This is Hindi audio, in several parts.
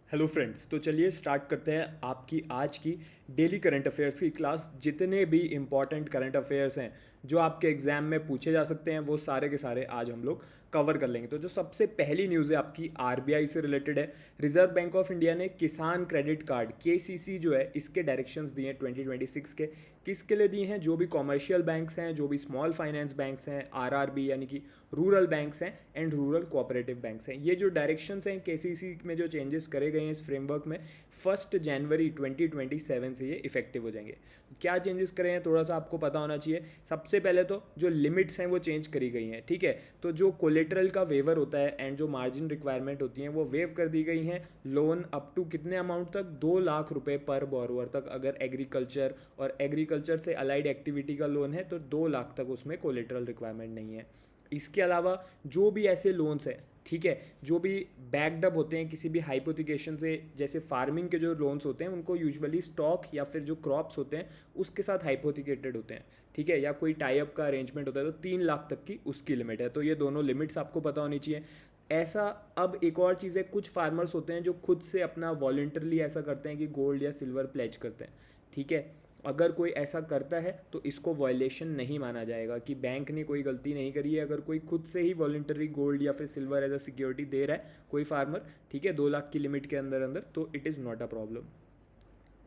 हेलो फ्रेंड्स, तो चलिए स्टार्ट करते हैं आपकी आज की डेली करंट अफेयर्स की क्लास। जितने भी इम्पॉर्टेंट करंट अफेयर्स हैं जो आपके एग्जाम में पूछे जा सकते हैं वो सारे के सारे आज हम लोग कवर कर लेंगे। तो जो सबसे पहली न्यूज़ है आपकी आरबीआई से रिलेटेड है। रिजर्व बैंक ऑफ इंडिया ने किसान क्रेडिट कार्ड केसीसी जो है इसके डायरेक्शंस दिए हैं 2026 के। किसके लिए दिए हैं? जो भी कॉमर्शियल बैंक्स हैं, जो भी स्मॉल फाइनेंस बैंक्स हैं, आरआरबी यानी कि रूरल बैंक्स हैं एंड रूरल कोऑपरेटिव बैंक्स हैं। ये जो डायरेक्शंस हैं केसीसी में जो चेंजेस करे गए हैं इस फ्रेमवर्क में 1 जनवरी 2027 से ये इफेक्टिव हो जाएंगे। क्या चेंजेस करे हैं थोड़ा सा आपको पता होना चाहिए। सबसे पहले तो जो लिमिट्स हैं वो चेंज करी गई हैं, ठीक है। तो जो कोलेटरल का वेवर होता है एंड जो मार्जिन रिक्वायरमेंट होती हैं वो वेव कर दी गई हैं। लोन अप टू कितने अमाउंट तक? 2 लाख रुपए पर बोरोवर तक। अगर एग्रीकल्चर और एग्रीकल्चर से अलाइड एक्टिविटी का लोन है तो 2 लाख तक उसमें कोलेटरल रिक्वायरमेंट नहीं है। इसके अलावा जो भी ऐसे लोन्स हैं, ठीक है, जो भी बैकडअप होते हैं किसी भी हाइपोथिकेशन से, जैसे फार्मिंग के जो लोन्स होते हैं उनको यूजुअली स्टॉक या फिर जो क्रॉप्स होते हैं उसके साथ हाइपोथिकेटेड होते हैं, ठीक है, या कोई टाई अप का अरेंजमेंट होता है तो 3 लाख तक की उसकी लिमिट है। तो ये दोनों लिमिट्स आपको पता होनी चाहिए। ऐसा अब एक और चीज़ है, कुछ फार्मर्स होते हैं जो खुद से अपना वॉलंटरली ऐसा करते हैं कि गोल्ड या सिल्वर प्लेज करते हैं, ठीक है। अगर कोई ऐसा करता है तो इसको वायलेशन नहीं माना जाएगा कि बैंक ने कोई गलती नहीं करी है। अगर कोई खुद से ही वॉलंटरी गोल्ड या फिर सिल्वर एज अ सिक्योरिटी दे रहा है कोई फार्मर, ठीक है, 2 लाख की लिमिट के अंदर अंदर, तो it is not a problem.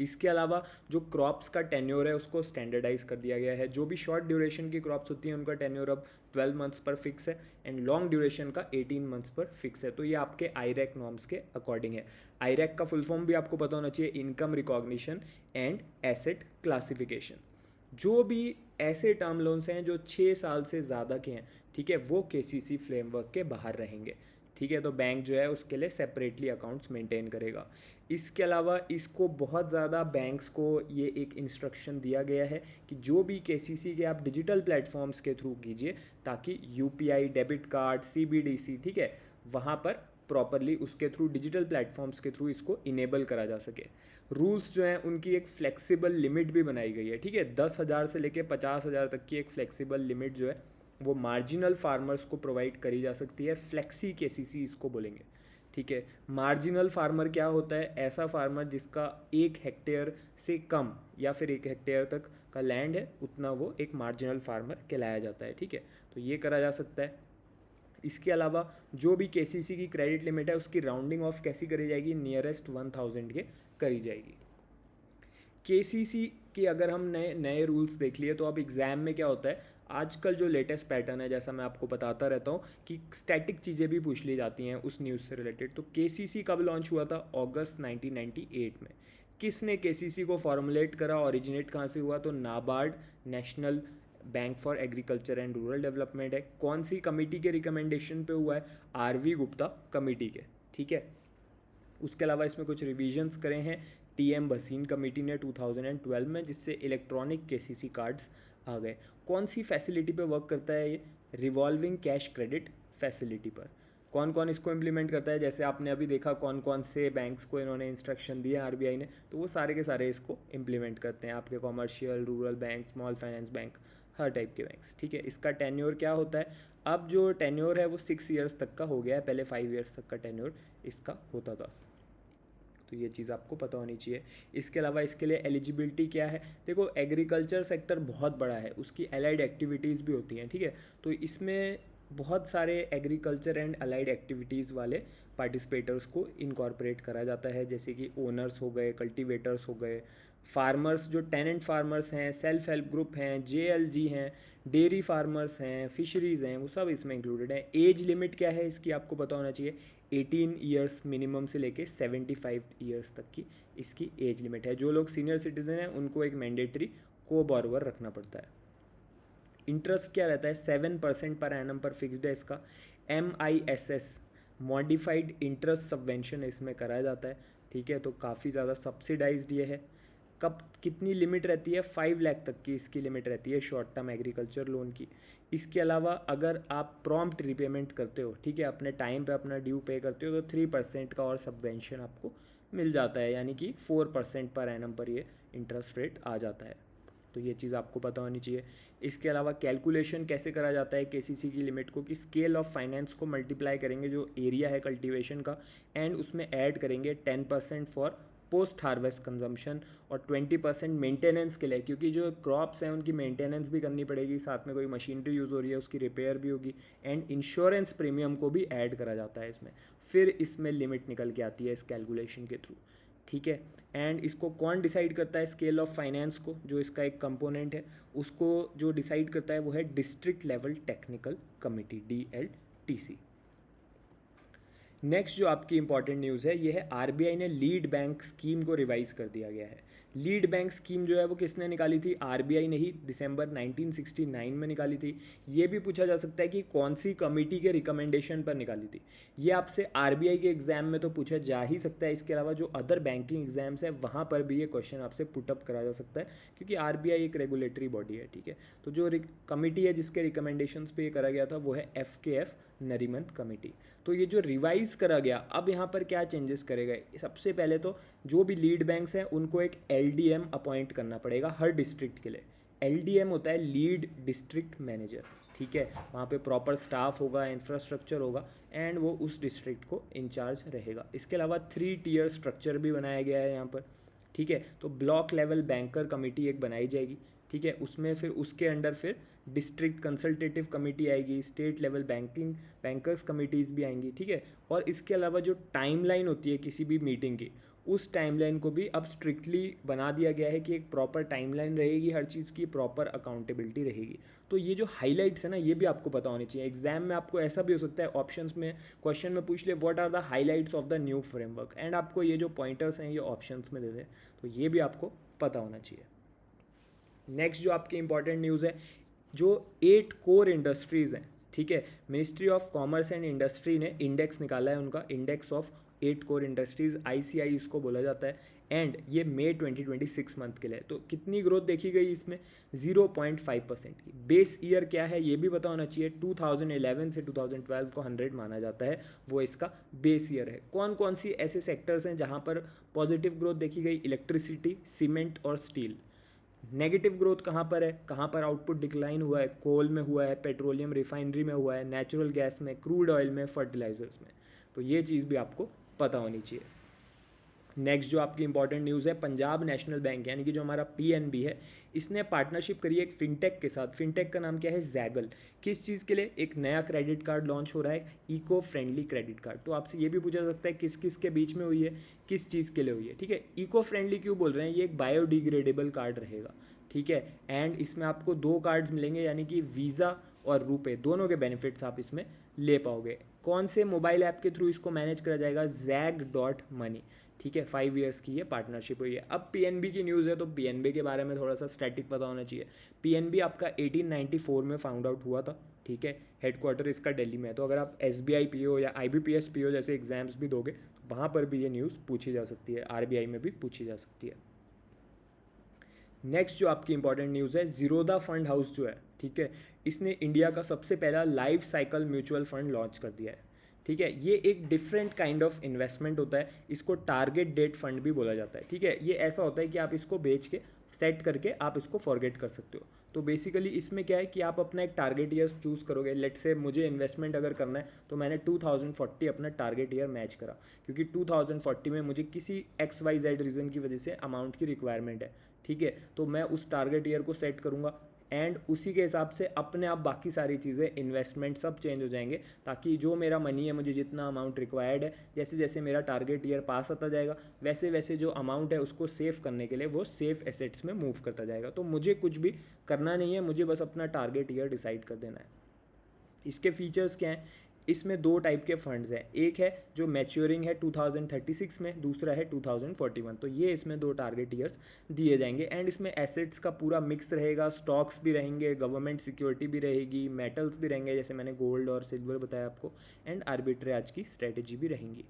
इसके अलावा जो क्रॉप्स का टेन्योर है उसको स्टैंडर्डाइज कर दिया गया है। जो भी शॉर्ट ड्यूरेशन की क्रॉप्स होती हैं उनका टेन्योर अब 12 मंथ्स पर फिक्स है एंड लॉन्ग ड्यूरेशन का 18 मंथ्स पर फिक्स है। तो ये आपके आईरैक नॉर्म्स के अकॉर्डिंग है। आईरैक का फुल फॉर्म भी आपको पता होना चाहिए, income recognition and asset classification. जो भी ऐसे टर्म लोन्स हैं जो 6 साल से ज़्यादा के हैं, ठीक है, वो केसीसी फ्रेमवर्क के बाहर रहेंगे, ठीक है। तो बैंक जो है उसके लिए सेपरेटली अकाउंट्स मेंटेन करेगा। इसके अलावा इसको बहुत ज़्यादा बैंक्स को ये एक इंस्ट्रक्शन दिया गया है कि जो भी केसीसी के आप डिजिटल प्लेटफॉर्म्स के थ्रू कीजिए ताकि यूपीआई, डेबिट कार्ड, सीबीडीसी, ठीक है, वहाँ पर प्रॉपरली उसके थ्रू डिजिटल प्लेटफॉर्म्स के थ्रू इसको इनेबल करा जा सके। रूल्स जो हैं उनकी एक फ्लेक्सिबल लिमिट भी बनाई गई है, ठीक है। 10,000 से लेकर 50,000 तक की एक फ्लेक्सिबल लिमिट जो है वो मार्जिनल फार्मर्स को प्रोवाइड करी जा सकती है। फ्लेक्सी केसीसी इसको बोलेंगे, ठीक है। मार्जिनल फार्मर क्या होता है? ऐसा फार्मर जिसका 1 हेक्टेयर से कम या फिर 1 हेक्टेयर तक का लैंड है, उतना वो एक मार्जिनल फार्मर कहलाया जाता है, ठीक है। तो ये करा जा सकता है। इसके अलावा जो भी केसीसी की क्रेडिट लिमिट है उसकी राउंडिंग ऑफ कैसी करी जाएगी? नियरेस्ट 1000 के करी जाएगी। केसीसी के अगर हम नए नए रूल्स देख लिए तो अब एग्ज़ाम में क्या होता है, आजकल जो लेटेस्ट पैटर्न है, जैसा मैं आपको बताता रहता हूँ कि स्टैटिक चीज़ें भी पूछ ली जाती हैं उस न्यूज़ से रिलेटेड। तो केसीसी कब लॉन्च हुआ था? अगस्त 1998 में। किसने केसीसी को फॉर्मुलेट करा? ओरिजिनेट कहाँ से हुआ? तो NABARD, national bank for agriculture and rural development है। कौन सी कमेटी के रिकमेंडेशन पे हुआ है? आरवी गुप्ता कमेटी के, ठीक है। उसके अलावा इसमें कुछ रिविजन्स करे हैं टीएम भसीन कमेटी ने 2012 में, जिससे इलेक्ट्रॉनिक केसीसी कार्ड्स आ गए। कौन सी फैसिलिटी पे वर्क करता है ये? रिवॉल्विंग कैश क्रेडिट फैसिलिटी पर। कौन कौन इसको इम्प्लीमेंट करता है? जैसे आपने अभी देखा कौन कौन से बैंक्स को इन्होंने इंस्ट्रक्शन दिए आरबीआई ने, तो वो सारे के सारे इसको इम्प्लीमेंट करते हैं। आपके commercial, rural bank, small finance bank, हर टाइप के बैंक्स, ठीक है। इसका टेन्योर क्या होता है? अब जो टेन्योर है वो 6 ईयर्स तक का हो गया है, पहले 5 ईयर्स तक का टेन्योर इसका होता था। तो ये चीज़ आपको पता होनी चाहिए। इसके अलावा इसके लिए एलिजिबिलिटी क्या है? देखो, एग्रीकल्चर सेक्टर बहुत बड़ा है, उसकी अलाइड एक्टिविटीज़ भी होती हैं, ठीक है। तो इसमें बहुत सारे एग्रीकल्चर एंड अलाइड एक्टिविटीज़ वाले पार्टिसिपेटर्स को इनकॉर्पोरेट करा जाता है, जैसे कि ओनर्स हो गए, कल्टीवेटर्स हो गए, फार्मर्स जो टेनेंट फार्मर्स हैं, सेल्फ हेल्प ग्रुप हैं, जेएलजी हैं, डेयरी फार्मर्स हैं, फिशरीज़ हैं, वो सब इसमें इंक्लूडेड हैं। एज लिमिट क्या है इसकी आपको पता होना चाहिए। 18 ईयर्स मिनिमम से लेके 75 ईयर्स तक की इसकी एज लिमिट है। जो लोग सीनियर सिटीज़न हैं उनको एक मैंडेटरी को बॉरोवर रखना पड़ता है। इंटरेस्ट क्या रहता है? 7% पर एनम पर फिक्स्ड है इसका। MISS मॉडिफाइड इंटरेस्ट सबवेंशन इसमें कराया जाता है, ठीक है। तो काफ़ी ज़्यादा सब्सिडाइज्ड ये है। कब कितनी लिमिट रहती है? 5 लाख तक की इसकी लिमिट रहती है शॉर्ट टर्म एग्रीकल्चर लोन की। इसके अलावा अगर आप प्रॉम्प्ट रिपेमेंट करते हो, ठीक है, अपने टाइम पे अपना ड्यू पे करते हो, तो 3% का और सबवेंशन आपको मिल जाता है, यानी कि 4% पर एनम पर ये इंटरेस्ट रेट आ जाता है। तो ये चीज़ आपको पता होनी चाहिए। इसके अलावा कैलकुलेशन कैसे करा जाता है केसीसी की लिमिट को, कि स्केल ऑफ फाइनेंस को मल्टीप्लाई करेंगे जो एरिया है कल्टीवेशन का, एंड उसमें ऐड करेंगे 10% फॉर पोस्ट हार्वेस्ट कंजम्पशन और 20% मेंटेनेंस के लिए, क्योंकि जो क्रॉप्स हैं उनकी मेंटेनेंस भी करनी पड़ेगी, साथ में कोई मशीनरी यूज़ हो रही है उसकी रिपेयर भी होगी, एंड इंश्योरेंस प्रीमियम को भी ऐड करा जाता है इसमें। फिर इसमें लिमिट निकल के आती है इस कैलकुलेशन के थ्रू, ठीक है। एंड इसको कौन डिसाइड करता है स्केल ऑफ फाइनेंस को, जो इसका एक कंपोनेंट है, उसको जो डिसाइड करता है वो है district level technical committee, DLTC। Next जो आपकी इंपॉर्टेंट न्यूज़ है ये है आरबीआई ने लीड बैंक स्कीम को रिवाइज कर दिया गया है। लीड बैंक स्कीम जो है वो किसने निकाली थी, आरबीआई ने ही दिसंबर 1969 में निकाली थी। ये भी पूछा जा सकता है कि कौन सी कमेटी के रिकमेंडेशन पर निकाली थी। ये आपसे आरबीआई के एग्जाम में तो पूछा जा ही सकता है, इसके अलावा जो अदर बैंकिंग एग्जाम्स है वहाँ पर भी ये क्वेश्चन आपसे पुटअप करा जा सकता है, क्योंकि आरबीआई एक रेगुलेटरी बॉडी है, ठीक है। तो जो कमेटी है जिसके रिकमेंडेशंस पे ये करा गया था वो है FKF नरीमन कमेटी। तो ये जो रिवाइज करा गया, अब यहाँ पर क्या चेंजेस करे गए, सबसे पहले तो जो भी लीड बैंक्स हैं उनको एक LDM अपॉइंट करना पड़ेगा हर डिस्ट्रिक्ट के लिए। LDM होता है लीड डिस्ट्रिक्ट मैनेजर, ठीक है। वहाँ पे प्रॉपर स्टाफ होगा, इंफ्रास्ट्रक्चर होगा, एंड वो उस डिस्ट्रिक्ट को इंचार्ज रहेगा। इसके अलावा 3 टियर स्ट्रक्चर भी बनाया गया है यहाँ पर, ठीक है। तो ब्लॉक लेवल बैंकर कमेटी एक बनाई जाएगी, ठीक है। उसमें फिर उसके अंडर फिर डिस्ट्रिक्ट कंसल्टेटिव कमेटी आएगी, स्टेट लेवल बैंकर्स कमिटीज़ भी आएंगी, ठीक है। और इसके अलावा जो टाइमलाइन होती है किसी भी मीटिंग की, उस टाइमलाइन को भी अब स्ट्रिक्टली बना दिया गया है कि एक प्रॉपर टाइमलाइन रहेगी, हर चीज़ की प्रॉपर अकाउंटेबिलिटी रहेगी। तो ये जो हाईलाइट्स है ना, ये भी आपको पता होनी चाहिए। एग्जाम में आपको ऐसा भी हो सकता है, ऑप्शंस में क्वेश्चन में पूछ ले what are the highlights of the new framework, and आपको ये जो पॉइंटर्स हैं ये ऑप्शंस में दे दे, तो ये भी आपको पता होना चाहिए। नेक्स्ट जो आपकी इंपॉर्टेंट न्यूज़ है, जो 8 कोर इंडस्ट्रीज़ हैं, ठीक है। Ministry of commerce and industry ने इंडेक्स निकाला है, उनका index of 8 core industries, ICI इसको बोला जाता है, एंड ये मई 2026 मंथ के लिए। तो कितनी ग्रोथ देखी गई इसमें, 0.5% की। बेस ईयर क्या है ये भी पता होना चाहिए, 2011 से 2012 को 100 माना जाता है, वो इसका बेस ईयर है। कौन कौन सी ऐसे सेक्टर्स हैं जहाँ पर पॉजिटिव ग्रोथ देखी गई, इलेक्ट्रिसिटी, सीमेंट और स्टील। नेगेटिव ग्रोथ कहाँ पर है, कहाँ पर आउटपुट डिक्लाइन हुआ है, कोल में हुआ है, पेट्रोलियम रिफाइनरी में हुआ है, नेचुरल गैस में, क्रूड ऑयल में, फर्टिलाइजर्स में। तो ये चीज़ भी आपको पता होनी चाहिए। नेक्स्ट जो आपकी इंपॉर्टेंट न्यूज़ है, पंजाब नेशनल बैंक यानी कि जो हमारा PNB है, इसने पार्टनरशिप करी है एक फिनटेक के साथ। फिनटेक का नाम क्या है, जैगल। किस चीज़ के लिए, एक नया क्रेडिट कार्ड लॉन्च हो रहा है, इको फ्रेंडली क्रेडिट कार्ड। तो आपसे ये भी पूछा जा सकता है किस किस के बीच में हुई है, किस चीज़ के लिए हुई है, ठीक है। इको फ्रेंडली क्यों बोल रहे हैं, ये एक बायोडिग्रेडेबल कार्ड रहेगा, ठीक है। एंड इसमें आपको 2 कार्ड्स मिलेंगे, यानी कि वीज़ा और रुपे, दोनों के बेनिफिट्स आप इसमें ले पाओगे। कौन से मोबाइल ऐप के थ्रू इसको मैनेज करा जाएगा, zag.money, ठीक है। 5 ईयर्स की ये पार्टनरशिप हुई है। अब PNB की न्यूज़ है, तो PNB के बारे में थोड़ा सा स्टैटिक पता होना चाहिए। PNB आपका 1894 में फाउंड आउट हुआ था, ठीक है। हेडक्वार्टर इसका दिल्ली में है। तो अगर आप SBI PO या IBPS PO जैसे एग्जाम्स भी दोगे तो वहाँ पर भी ये न्यूज़ पूछी जा सकती है, RBI में भी पूछी जा सकती है। नेक्स्ट जो आपकी इंपॉर्टेंट न्यूज़ है, ज़ीरोधा फंड हाउस जो है, ठीक है, इसने इंडिया का सबसे पहला life cycle mutual fund launch कर दिया है, ठीक है। ये एक डिफरेंट काइंड ऑफ इन्वेस्टमेंट होता है, इसको टारगेट डेट फंड भी बोला जाता है, ठीक है। ये ऐसा होता है कि आप इसको बेच के सेट करके आप इसको फॉरगेट कर सकते हो। तो बेसिकली इसमें क्या है कि आप अपना एक टारगेट ईयर चूज़ करोगे। लेट से मुझे इन्वेस्टमेंट अगर करना है तो मैंने 2040 अपना टारगेट ईयर मैच करा, क्योंकि 2040 में मुझे किसी XYZ रीज़न की वजह से अमाउंट की रिक्वायरमेंट है, ठीक है। तो मैं उस टारगेट ईयर को सेट करूँगा, एंड उसी के हिसाब से अपने आप बाकी सारी चीज़ें, इन्वेस्टमेंट सब चेंज हो जाएंगे, ताकि जो मेरा मनी है, मुझे जितना अमाउंट रिक्वायर्ड है, जैसे जैसे मेरा टारगेट ईयर पास आता जाएगा, वैसे वैसे जो अमाउंट है उसको सेव करने के लिए वो सेफ एसेट्स में मूव करता जाएगा। तो मुझे कुछ भी करना नहीं है, मुझे बस अपना टारगेट ईयर डिसाइड कर देना है। इसके फीचर्स क्या हैं, इसमें 2 टाइप के फंड्स हैं। एक है जो मैच्योरिंग है 2036 में, दूसरा है 2041। तो ये इसमें 2 टारगेट ईयर्स दिए जाएंगे, एंड इसमें एसेट्स का पूरा मिक्स रहेगा, स्टॉक्स भी रहेंगे, गवर्नमेंट सिक्योरिटी भी रहेगी, मेटल्स भी रहेंगे, जैसे मैंने गोल्ड और सिल्वर बताया आपको, एंड आर्बिट्रेज की स्ट्रेटेजी भी रहेंगी।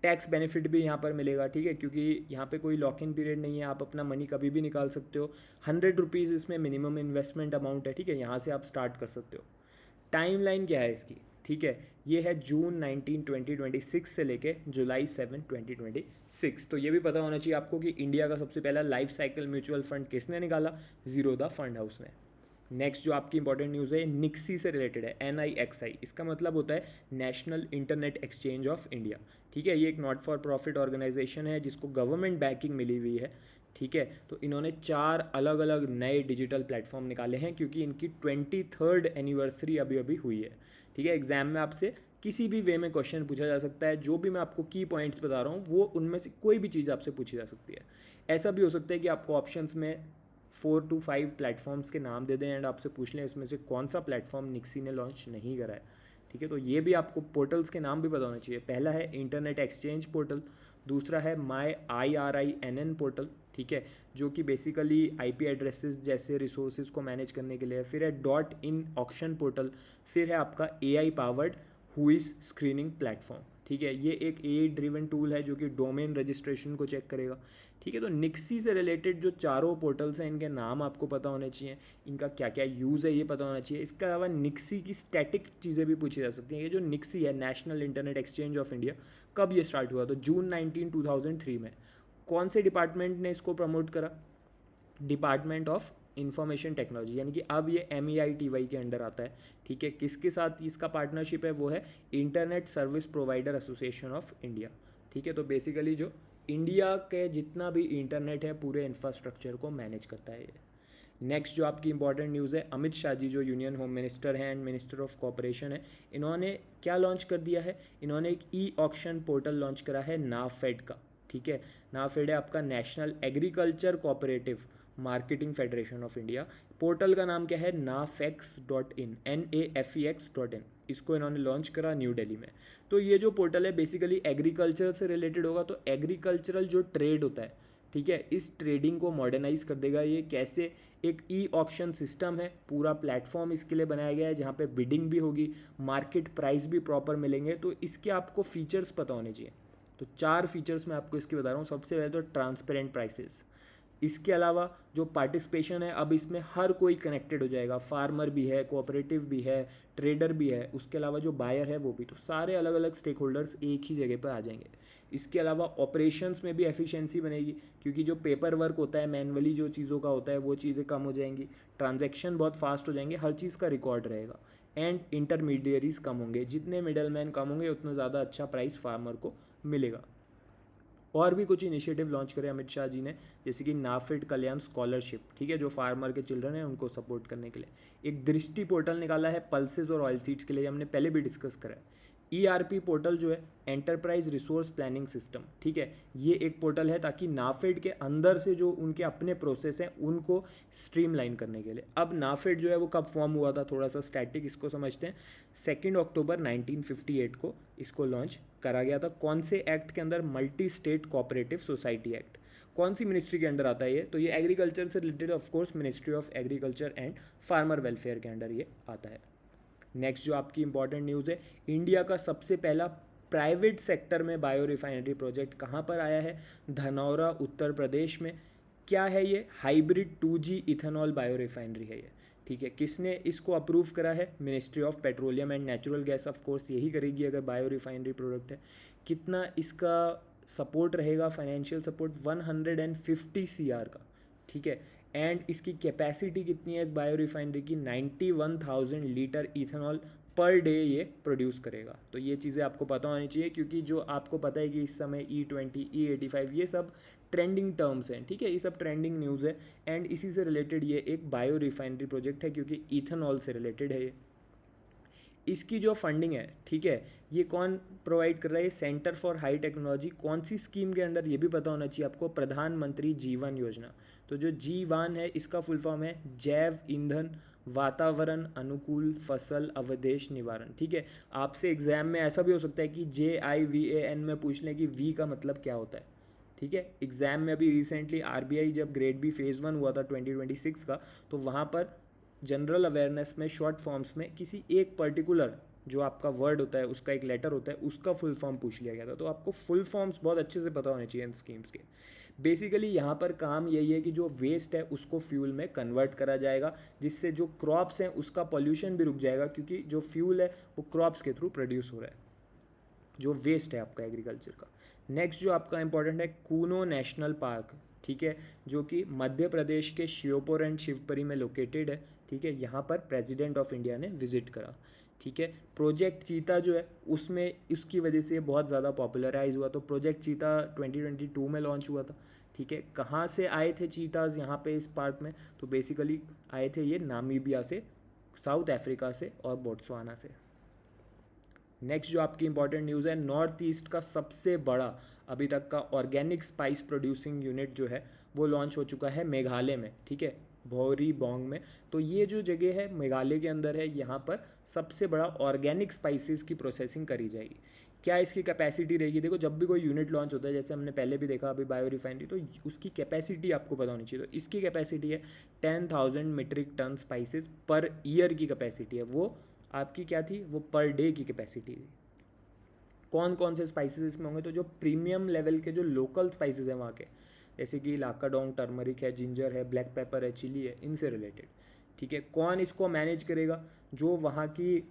टैक्स बेनिफिट भी यहाँ पर मिलेगा, ठीक है, क्योंकि यहाँ पे कोई लॉक इन पीरियड नहीं है, आप अपना मनी कभी भी निकाल सकते हो। 100 रुपीज़ इसमें मिनिमम इन्वेस्टमेंट अमाउंट है, ठीक है, यहाँ से आप स्टार्ट कर सकते हो। टाइमलाइन क्या है इसकी, ठीक है, ये है जून 2026 से लेके जुलाई 2026। तो ये भी पता होना चाहिए आपको कि इंडिया का सबसे पहला लाइफ साइकिल म्यूचुअल फंड किसने निकाला, ज़ीरोधा फंड हाउस ने। नेक्स्ट जो आपकी इंपॉर्टेंट न्यूज़ है निक्सी से रिलेटेड है, NIXI, इसका मतलब होता है national internet exchange of India. ठीक है, ये एक नॉट फॉर प्रॉफिट ऑर्गेनाइजेशन है जिसको गवर्नमेंट बैकिंग मिली हुई है। ठीक है, तो इन्होंने 4 अलग अलग नए डिजिटल प्लेटफॉर्म निकाले हैं क्योंकि इनकी 23rd एनिवर्सरी अभी अभी हुई है। ठीक है, एग्जाम में आपसे किसी भी वे में क्वेश्चन पूछा जा सकता है, जो भी मैं आपको की पॉइंट्स बता रहा हूँ वो उनमें से कोई भी चीज़ आपसे पूछी जा सकती है। ऐसा भी हो सकता है कि आपको ऑप्शंस में 4 to 5 प्लेटफॉर्म्स के नाम दे दें एंड आपसे पूछ लें इसमें से कौन सा प्लेटफॉर्म निक्सी ने लॉन्च नहीं करा है। ठीक है, तो ये भी आपको पोर्टल्स के नाम भी पता होना चाहिए। पहला है इंटरनेट एक्सचेंज पोर्टल, दूसरा है माई IRINN पोर्टल, ठीक है, जो कि बेसिकली IP एड्रेसेस जैसे रिसोर्सेज को मैनेज करने के लिए है। फिर है .in ऑक्शन पोर्टल, फिर है आपका AI पावर्ड हुईज स्क्रीनिंग प्लेटफॉर्म। ठीक है, ये एक AI ड्रिवन टूल है जो कि डोमेन रजिस्ट्रेशन को चेक करेगा। ठीक है, तो निक्सी से रिलेटेड जो चारों पोर्टल्स हैं इनके नाम आपको पता होने चाहिए, इनका क्या क्या यूज़ है ये पता होना चाहिए। इसके अलावा निक्सी की स्टैटिक चीज़ें भी पूछी जा सकती हैं। ये जो निक्सी है, national internet exchange of India, कब ये स्टार्ट हुआ? तो जून 2003 में। कौन से डिपार्टमेंट ने इसको प्रमोट करा? डिपार्टमेंट ऑफ इंफॉर्मेशन टेक्नोलॉजी, यानी कि अब ये MEITY के अंडर आता है। ठीक है, किसके साथ इसका पार्टनरशिप है? वो है internet service provider association of India. ठीक है, तो बेसिकली जो इंडिया के जितना भी इंटरनेट है पूरे इंफ्रास्ट्रक्चर को मैनेज करता है ये। नेक्स्ट जो आपकी इंपॉर्टेंट न्यूज़ है, अमित शाह जी जो यूनियन होम मिनिस्टर हैं एंड मिनिस्टर ऑफ कॉपरेशन है, इन्होंने क्या लॉन्च कर दिया है? इन्होंने एक ऑक्शन पोर्टल लॉन्च करा है नाफेड का। ठीक है, नाफेड है आपका national agriculture cooperative marketing federation of India. Portal का नाम क्या है? nafex.in, NAFEX.in। इसको इन्होंने लॉन्च करा न्यू दिल्ली में। तो ये जो पोर्टल है बेसिकली एग्रीकल्चर से रिलेटेड होगा, तो एग्रीकल्चरल जो ट्रेड होता है, ठीक है, इस ट्रेडिंग को मॉडर्नाइज कर देगा ये। कैसे? एक ऑक्शन सिस्टम है, पूरा प्लेटफॉर्म इसके लिए बनाया गया है जहाँ पे बिडिंग भी होगी, मार्केट प्राइस भी प्रॉपर मिलेंगे। तो इसके आपको फीचर्स पता होने चाहिए। तो 4 फीचर्स मैं आपको इसके बता रहा हूँ। सबसे पहले तो ट्रांसपेरेंट प्राइसेस। इसके अलावा जो पार्टिसिपेशन है, अब इसमें हर कोई कनेक्टेड हो जाएगा, फार्मर भी है, कोऑपरेटिव भी है, ट्रेडर भी है, उसके अलावा जो बायर है वो भी। तो सारे अलग अलग स्टेक होल्डर्स एक ही जगह पर आ जाएंगे। इसके अलावा ऑपरेशंस में भी एफिशिएंसी बनेगी क्योंकि जो पेपर वर्क होता है, मैनुअली जो चीज़ों का होता है, वो चीज़ें कम हो जाएंगी, ट्रांजैक्शन बहुत फास्ट हो जाएंगे, हर चीज़ का रिकॉर्ड रहेगा एंड इंटरमीडियरीज कम होंगे। जितने मिडल मैन कम होंगे उतना ज़्यादा अच्छा प्राइस फार्मर को मिलेगा। और भी कुछ इनिशिएटिव लॉन्च करे अमित शाह जी ने, जैसे कि नाफेड कल्याण स्कॉलरशिप, ठीक है, जो फार्मर के चिल्ड्रन हैं उनको सपोर्ट करने के लिए। एक दृष्टि पोर्टल निकाला है पल्सेस और ऑयल सीड्स के लिए, हमने पहले भी डिस्कस करा है। ERP पोर्टल जो है एंटरप्राइज रिसोर्स प्लानिंग सिस्टम, ठीक है, ये एक पोर्टल है ताकि नाफेड के अंदर से जो उनके अपने प्रोसेस हैं उनको स्ट्रीमलाइन करने के लिए। अब नाफेड जो है वो कब फॉर्म हुआ था, थोड़ा सा स्टैटिक इसको समझते हैं। 2 अक्टूबर 1958 को इसको लॉन्च करा गया था। कौन से एक्ट के अंदर? Multi state cooperative society act. कौन सी मिनिस्ट्री के अंडर आता है ये? तो ये एग्रीकल्चर से related, of course ministry of agriculture and farmer welfare के अंडर ये आता है। नेक्स्ट जो आपकी इंपॉर्टेंट न्यूज़ है, इंडिया का सबसे पहला प्राइवेट सेक्टर में बायो रिफाइनरी प्रोजेक्ट कहाँ पर आया है? धनौरा, उत्तर प्रदेश में। क्या है ये? Hybrid 2G ethanol bio refinery है ये। ठीक है, किसने इसको अप्रूव करा है? Ministry of petroleum and natural gas, of course यही करेगी अगर बायो रिफाइनरी प्रोडक्ट है। कितना इसका सपोर्ट रहेगा, फाइनेंशियल सपोर्ट? 150 CR का। ठीक है, एंड इसकी कैपेसिटी कितनी है इस बायो रिफाइनरी की? 91,000 लीटर इथेनॉल पर डे ये प्रोड्यूस करेगा। तो ये चीज़ें आपको पता होनी चाहिए क्योंकि जो आपको पता है कि इस समय E20, E85 ये सब ट्रेंडिंग टर्म्स हैं। ठीक है, ये सब ट्रेंडिंग न्यूज़ है एंड इसी से रिलेटेड ये एक बायो रिफाइनरी प्रोजेक्ट है क्योंकि इथेनॉल से रिलेटेड है ये। इसकी जो फंडिंग है, ठीक है, ये कौन प्रोवाइड कर रहा है? Centre for high technology. कौन सी स्कीम के अंडर? ये भी पता होना चाहिए आपको, प्रधानमंत्री जीवन योजना। तो जो G1 है इसका फुल फॉर्म है जैव ईंधन वातावरण अनुकूल फसल अवशेष निवारण। ठीक है, आपसे एग्जाम में ऐसा भी हो सकता है कि JIVAN में पूछ लें कि V का मतलब क्या होता है। ठीक है, एग्जाम में अभी रिसेंटली RBI जब ग्रेड B फेज़ 1 हुआ था 2026 का, तो वहाँ पर जनरल अवेयरनेस में शॉर्ट फॉर्म्स में किसी एक पर्टिकुलर जो आपका वर्ड होता है उसका एक लेटर होता है, उसका फुल फॉर्म पूछ लिया गया था। तो आपको फुल फॉर्म्स बहुत अच्छे से पता होने चाहिए इन स्कीम्स के। बेसिकली यहाँ पर काम यही है कि जो वेस्ट है उसको फ्यूल में कन्वर्ट करा जाएगा, जिससे जो क्रॉप्स हैं उसका पॉल्यूशन भी रुक जाएगा, क्योंकि जो फ्यूल है वो क्रॉप्स के थ्रू प्रोड्यूस हो रहा है, जो वेस्ट है आपका एग्रीकल्चर का। नेक्स्ट जो आपका इंपॉर्टेंट है कूनो नेशनल पार्क, ठीक है, जो कि मध्य प्रदेश के श्योपुर एंड शिवपुरी में लोकेटेड है, ठीक है। यहाँ पर प्रेसिडेंट ऑफ इंडिया ने विजिट करा, ठीक है। प्रोजेक्ट चीता जो है उसमें उसकी वजह से बहुत ज़्यादा पॉपुलराइज हुआ। तो प्रोजेक्ट चीता 2022 में लॉन्च हुआ था, ठीक है। कहाँ से आए थे चीताज़ यहाँ पे इस पार्क में? तो बेसिकली आए थे ये नामीबिया से, साउथ अफ्रीका से और बोट्सवाना से। नेक्स्ट जो आपकी इंपॉर्टेंट न्यूज़ है, नॉर्थ ईस्ट का सबसे बड़ा अभी तक का ऑर्गेनिक स्पाइस प्रोड्यूसिंग यूनिट जो है वो लॉन्च हो चुका है मेघालय में, ठीक है, भौरी बोंग में। तो ये जो जगह है मेघालय के अंदर है, यहाँ पर सबसे बड़ा ऑर्गेनिक स्पाइसेस की प्रोसेसिंग करी जाएगी। क्या इसकी कैपेसिटी रहेगी? देखो, जब भी कोई यूनिट लॉन्च होता है, जैसे हमने पहले भी देखा अभी बायो रिफाइनरी, तो उसकी कैपेसिटी आपको पता होनी चाहिए। तो इसकी कैपेसिटी है 10,000 metric tonne spices per year की कैपेसिटी है। वो आपकी क्या थी? वो पर डे की कैपेसिटी थी। कौन कौन से स्पाइसेस इसमें होंगे? तो जो प्रीमियम लेवल के जो लोकल स्पाइसेस हैं वहाँ के, जैसे कि लाकाडोंग, टर्मरिक है, जिंजर है, ब्लैक पेपर है, चिली है, इनसे रिलेटेड, ठीक है। कौन इसको मैनेज करेगा? जो वहाँ की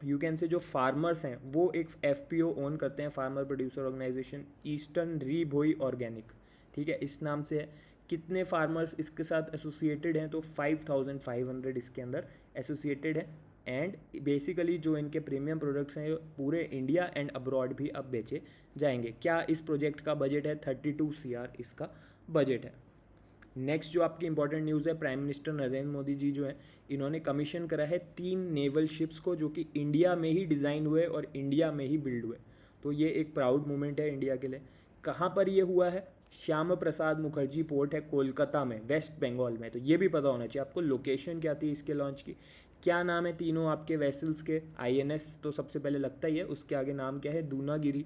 यू कैन से जो फार्मर्स हैं वो एक FPO ओन करते हैं, farmer producer organization, eastern Ri-Bhoi organic, ठीक है, इस नाम से है। कितने फार्मर्स इसके साथ एसोसिएटेड हैं? तो 5,500 इसके अंदर एसोसिएटेड है। एंड बेसिकली जो इनके प्रीमियम प्रोडक्ट्स हैं पूरे इंडिया एंड अब्रॉड भी अब बेचे जाएंगे। क्या इस प्रोजेक्ट का बजट है? 32 CR इसका बजट है। नेक्स्ट जो आपकी इंपॉर्टेंट न्यूज़ है, प्राइम मिनिस्टर नरेंद्र मोदी जी जो हैं इन्होंने कमीशन करा है 3 नेवल शिप्स को, जो कि इंडिया में ही डिज़ाइन हुए और इंडिया में ही बिल्ड हुए। तो ये एक प्राउड मोमेंट है इंडिया के लिए। कहाँ पर ये हुआ है? श्याम प्रसाद मुखर्जी पोर्ट है कोलकाता में, वेस्ट बंगाल में। तो ये भी पता होना चाहिए आपको लोकेशन क्या थी इसके लॉन्च की। क्या नाम है तीनों आपके वेसल्स के? INS तो सबसे पहले लगता ही है, उसके आगे नाम क्या है? दूनागिरी,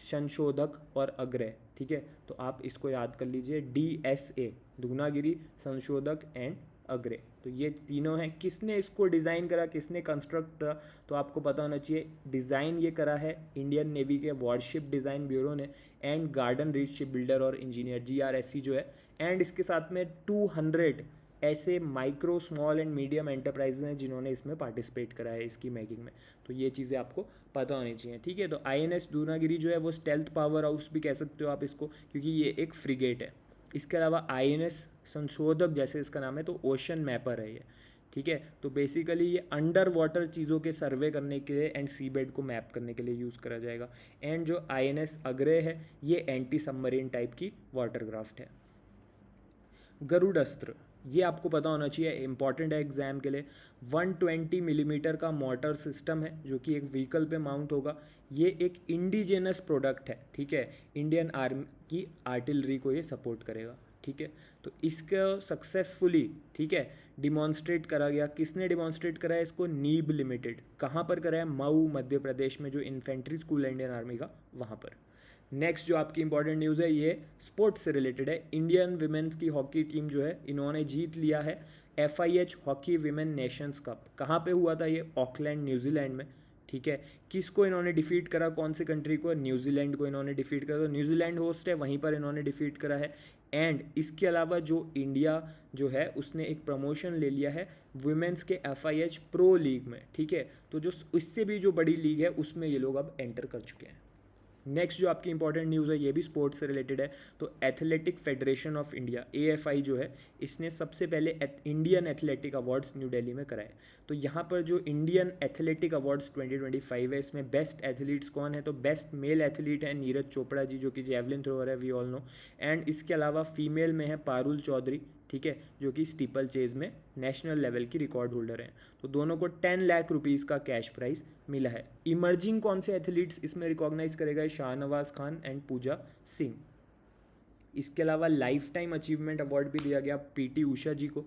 संशोधक और अग्रय, ठीक है। तो आप इसको याद कर लीजिए, DSA, दूनागिरी, संशोधक एंड अग्रय। तो ये तीनों हैं। किसने इसको डिज़ाइन करा, किसने कंस्ट्रक्ट करा? तो आपको पता होना चाहिए डिज़ाइन ये करा है इंडियन नेवी के वॉरशिप डिज़ाइन ब्यूरो ने and garden reach ship builder और इंजीनियर GRSC जो है। एंड इसके साथ में 200 ऐसे micro, small and medium enterprises हैं जिन्होंने इसमें पार्टिसिपेट करा है इसकी मेकिंग में। तो ये चीज़ें आपको पता होनी चाहिए, ठीक है। तो INS दूनागिरी जो है वो स्टेल्थ पावर हाउस भी कह सकते हो आप इसको, क्योंकि ये एक फ्रिगेट है। इसके अलावा INS संशोधक, जैसे इसका नाम है, तो ओशन मैपर है ये, ठीक है। तो बेसिकली ये अंडर वाटर चीज़ों के सर्वे करने के लिए एंड सी बेड को मैप करने के लिए यूज़ करा जाएगा। एंड जो INS अग्रय है ये एंटी सबमरीन टाइप की वाटरक्राफ्ट है। गरुड़स्त्र, ये आपको पता होना चाहिए, इंपॉर्टेंट है एग्जाम के लिए। 120 मिलीमीटर का मोटर सिस्टम है जो कि एक व्हीकल पे माउंट होगा। ये एक इंडिजिनस प्रोडक्ट है, ठीक है, इंडियन आर्मी की आर्टिलरी को ये सपोर्ट करेगा, ठीक है। तो इसका सक्सेसफुली, ठीक है, डिमॉन्स्ट्रेट करा गया। किसने डिमॉन्स्ट्रेट करा है इसको? नीब लिमिटेड। कहाँ पर करा है? मऊ, मध्य प्रदेश में, जो इन्फेंट्री स्कूल है इंडियन आर्मी का, वहाँ पर। नेक्स्ट जो आपकी इंपॉर्टेंट न्यूज़ है ये स्पोर्ट्स से रिलेटेड है। इंडियन विमेंस की हॉकी टीम जो है इन्होंने जीत लिया है FIH hockey women Nations cup. कहाँ पे हुआ था ये? ऑकलैंड, न्यूजीलैंड में, ठीक है। किसको इन्होंने डिफीट करा? कौन सी कंट्री को? न्यूजीलैंड को इन्होंने डिफीट करा। तो न्यूजीलैंड होस्ट है, वहीं पर इन्होंने डिफीट करा है। एंड इसके अलावा जो इंडिया जो है उसने एक प्रमोशन ले लिया है वुमेंस के FIH प्रो लीग में, ठीक है। तो जो इससे भी जो बड़ी लीग है उसमें ये लोग अब एंटर कर चुके हैं। नेक्स्ट जो आपकी इंपॉर्टेंट न्यूज़ है ये भी स्पोर्ट्स से रिलेटेड है। तो athletic federation of India AFI जो है इसने सबसे पहले Indian athletic awards new Delhi में कराए। तो यहाँ पर जो इंडियन एथलेटिक अवार्ड्स 2025 है इसमें बेस्ट एथलीट्स कौन है? तो बेस्ट मेल एथलीट है नीरज चोपड़ा जी, जो कि जेवलिन थ्रोअर है, वी ऑल नो। एंड इसके अलावा फीमेल में है पारुल चौधरी, ठीक है, जो कि स्टीपल चेज में नेशनल लेवल की रिकॉर्ड होल्डर हैं। तो दोनों को 10 लाख रुपीज़ का कैश प्राइज मिला है। इमर्जिंग कौन से एथलीट्स इसमें रिकॉग्नाइज करेगा? शाहनवाज खान एंड पूजा सिंह। इसके अलावा लाइफ टाइम अचीवमेंट अवार्ड भी दिया गया PT उषा जी को,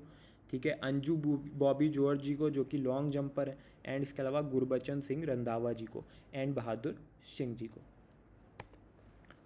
ठीक है, अंजू बॉबी जॉर्ज जी को जो कि लॉन्ग जंपर है, एंड इसके अलावा गुरबचन सिंह रंधावा जी को, एंड बहादुर सिंह जी को।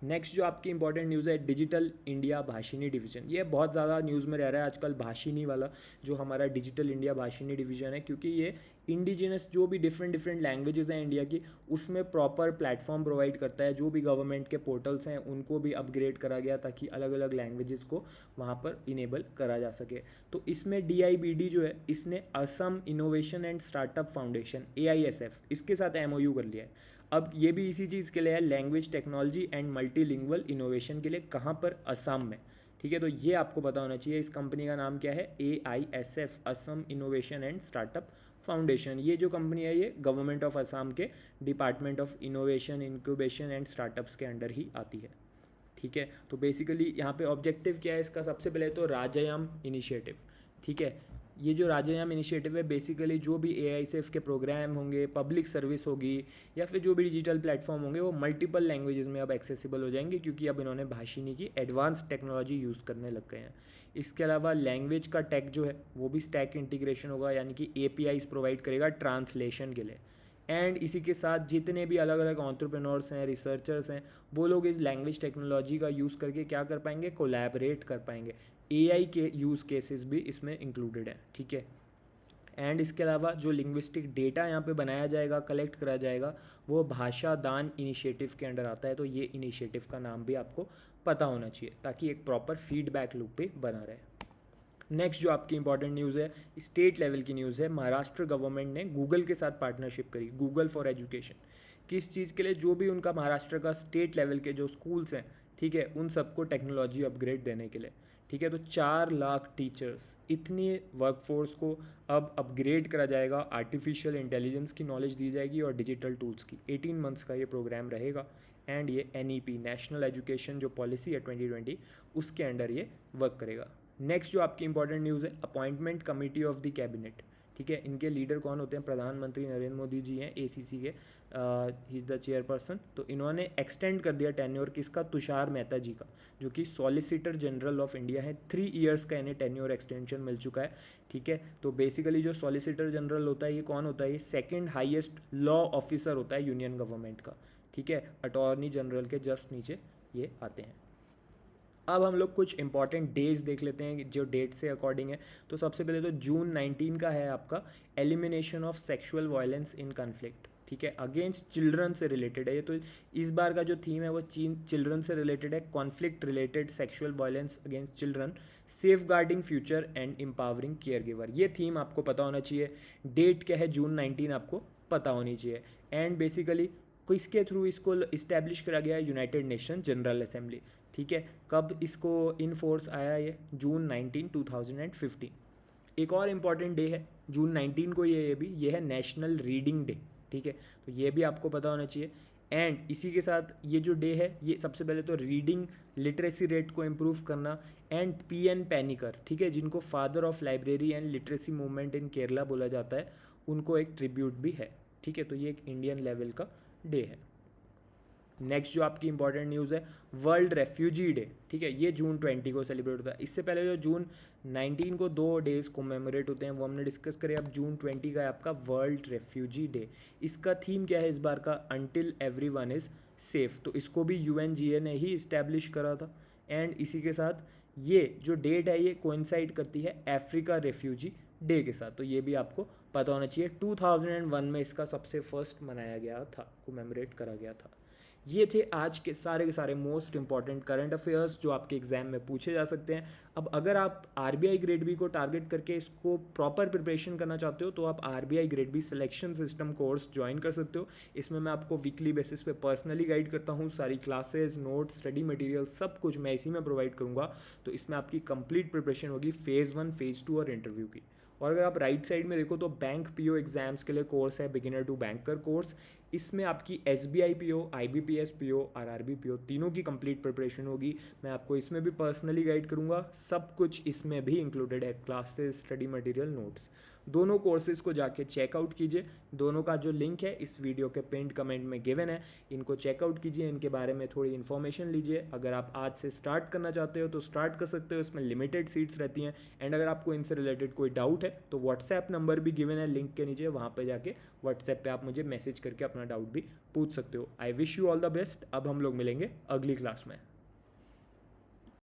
नेक्स्ट जो आपकी इंपॉर्टेंट न्यूज़ है, डिजिटल इंडिया भाषिनी डिवीजन। ये बहुत ज़्यादा न्यूज़ में रह रहा है आजकल, भाषिनी वाला जो हमारा डिजिटल इंडिया भाषिनी डिवीजन है, क्योंकि ये इंडिजिनस जो भी डिफरेंट लैंग्वेजेस हैं इंडिया की, उसमें प्रॉपर प्लेटफॉर्म प्रोवाइड करता है। जो भी गवर्नमेंट के पोर्टल्स हैं उनको भी अपग्रेड करा गया ताकि अलग अलग लैंग्वेजेस को वहाँ पर इनेबल करा जा सके। तो इसमें DIBD जो है, इसने Assam innovation and startup foundation AISF इसके साथ MOU कर लिया है। अब ये भी इसी चीज़ के लिए है, language technology and multilingual innovation के लिए। कहाँ पर? असम में। ठीक है, तो ये आपको पता होना चाहिए। इस कंपनी का नाम क्या है? AISF, Assam innovation and startup foundation. ये जो कंपनी है ये गवर्नमेंट ऑफ असम के department of innovation, incubation and startups के अंडर ही आती है। ठीक है, तो बेसिकली यहाँ पे ऑब्जेक्टिव क्या है इसका? सबसे पहले तो राजयाम इनिशिएटिव। ठीक है, ये जो राजयाम इनिशिएटिव है, बेसिकली जो भी AISF के प्रोग्राम होंगे, पब्लिक सर्विस होगी, या फिर जो भी डिजिटल प्लेटफॉर्म होंगे, वो मल्टीपल लैंग्वेजेस में अब एक्सेसिबल हो जाएंगे, क्योंकि अब इन्होंने भाषिनी की एडवांस टेक्नोलॉजी यूज़ करने लग गए हैं। इसके अलावा लैंग्वेज का टेक जो है वो भी स्टैक इंटीग्रेशन होगा, यानी कि APIs प्रोवाइड करेगा ट्रांसलेशन के लिए। एंड इसी के साथ जितने भी अलग अलग एंटरप्रेन्योर्स हैं, रिसर्चर्स हैं, वो लोग इस लैंग्वेज टेक्नोलॉजी का यूज़ करके क्या कर पाएंगे? कोलैबोरेट कर पाएंगे। AI के यूज़ केसेस भी इसमें इंक्लूडेड हैं। ठीक है, एंड इसके अलावा जो लिंग्विस्टिक डेटा यहाँ पे बनाया जाएगा, कलेक्ट करा जाएगा, वो भाषा दान इनिशिएटिव के अंडर आता है। तो ये इनिशिएटिव का नाम भी आपको पता होना चाहिए, ताकि एक प्रॉपर फीडबैक लूप पे बना रहे। नेक्स्ट जो आपकी इंपॉर्टेंट न्यूज़ है, स्टेट लेवल की न्यूज़ है। महाराष्ट्र गवर्नमेंट ने गूगल के साथ पार्टनरशिप करी, गूगल फॉर एजुकेशन। किस चीज़ के लिए? जो भी उनका महाराष्ट्र का स्टेट लेवल के जो स्कूल्स हैं, ठीक है, उन सबको टेक्नोलॉजी अपग्रेड देने के लिए। ठीक है, तो 4 लाख टीचर्स, इतनी वर्कफोर्स को अब अपग्रेड करा जाएगा, आर्टिफिशियल इंटेलिजेंस की नॉलेज दी जाएगी और डिजिटल टूल्स की। 18 मंथ्स का ये प्रोग्राम रहेगा। एंड ये NEP, नेशनल एजुकेशन जो पॉलिसी है 2020, उसके अंडर ये वर्क करेगा। नेक्स्ट जो आपकी इंपॉर्टेंट न्यूज़ है, appointment committee of the cabinet. ठीक है, इनके लीडर कौन होते हैं? प्रधानमंत्री नरेंद्र मोदी जी हैं, ACC के, ही इज़ द चेयरपर्सन। तो इन्होंने एक्सटेंड कर दिया टेन्योर किसका? तुषार मेहता जी का, जो कि सॉलिसिटर जनरल ऑफ इंडिया है। 3 ईयर्स का इन्हें टेन्योर एक्सटेंशन मिल चुका है। ठीक है, तो बेसिकली जो सॉलिसिटर जनरल होता है ये कौन होता है? ये सेकेंड हाईएस्ट लॉ ऑफिसर होता है यूनियन गवर्नमेंट का। ठीक है, अटॉर्नी जनरल के जस्ट नीचे ये आते हैं। अब हम लोग कुछ इंपॉर्टेंट डेज देख लेते हैं जो डेट से अकॉर्डिंग है। तो सबसे पहले तो जून 19 का है आपका elimination of sexual violence in conflict. ठीक है, अगेंस्ट चिल्ड्रन से रिलेटेड है ये। तो इस बार का जो थीम है वो चिल्ड्रन से रिलेटेड है, conflict related sexual violence against children, safeguarding future and empowering caregiver. ये थीम आपको पता होना चाहिए। डेट क्या है? जून 19 आपको पता होनी चाहिए। एंड बेसिकली किसके थ्रू इसको इस्टेब्लिश करा गया? United nation general assembly. ठीक है, कब इसको इन फोर्स आया? ये जून 19, 2015। एक और इम्पॉर्टेंट डे है जून 19 को, ये भी ये है नेशनल रीडिंग डे। ठीक है, तो ये भी आपको पता होना चाहिए। एंड इसी के साथ ये जो डे है, ये सबसे पहले तो रीडिंग लिटरेसी रेट को इम्प्रूव करना। एंड PN पैनिकर, ठीक है, जिनको father of library and literacy movement in Kerala बोला जाता है, उनको एक ट्रिब्यूट भी है। ठीक है, तो ये एक इंडियन लेवल का डे है। नेक्स्ट जो आपकी इंपॉर्टेंट न्यूज़ है, वर्ल्ड रेफ्यूजी डे। ठीक है, ये जून 20 को सेलिब्रेट होता है। इससे पहले जो जून 19 को 2 डेज़ कोमेमोरेट होते हैं वो हमने डिस्कस करे। अब जून 20 का है आपका वर्ल्ड रेफ्यूजी डे। इसका थीम क्या है इस बार का? Until everyone is safe. तो इसको भी UNGA ने ही इस्टेब्लिश करा था। एंड इसी के साथ ये जो डेट है ये कोइंसाइड करती है अफ्रीका रेफ्यूजी डे के साथ। तो ये भी आपको पता होना चाहिए। 2001 में इसका सबसे फर्स्ट मनाया गया था, कोमेमोरेट करा गया था। ये थे आज के सारे मोस्ट इंपॉर्टेंट करंट अफेयर्स जो आपके एग्जाम में पूछे जा सकते हैं। अब अगर आप RBI ग्रेड बी को टारगेट करके इसको प्रॉपर प्रिपरेशन करना चाहते हो तो आप RBI grade B selection system course join कर सकते हो। इसमें मैं आपको वीकली बेसिस पे पर्सनली गाइड करता हूँ। सारी क्लासेस, नोट्स, स्टडी मटेरियल सब कुछ मैं इसी में प्रोवाइड करूँगा। तो इसमें आपकी कंप्लीट प्रिपरेशन होगी फेज़ 1, फेज़ 2 और इंटरव्यू की। और अगर आप राइट साइड में देखो तो बैंक PO एग्जाम्स के लिए कोर्स है, बिगिनर टू बैंकर कोर्स। इसमें आपकी SBI PO, IBPS PO, RRB PO तीनों की कंप्लीट प्रिपरेशन होगी। मैं आपको इसमें भी पर्सनली गाइड करूँगा। सब कुछ इसमें भी इंक्लूडेड है, क्लासेस, स्टडी मटेरियल, नोट्स। दोनों कोर्सेज़ को जाके चेकआउट कीजिए। दोनों का जो लिंक है इस वीडियो के पिंड कमेंट में गिवन है। इनको चेकआउट कीजिए, इनके बारे में थोड़ी इन्फॉर्मेशन लीजिए। अगर आप आज से स्टार्ट करना चाहते हो तो स्टार्ट कर सकते हो, इसमें लिमिटेड सीट्स रहती हैं। एंड अगर आपको इनसे रिलेटेड कोई डाउट है तो व्हाट्सएप नंबर भी गिवन है लिंक के नीचे, वहाँ पर जाके व्हाट्सएप पे आप मुझे मैसेज करके अपना अपना डाउट भी पूछ सकते हो। I wish you all the best. अब हम लोग मिलेंगे अगली क्लास में।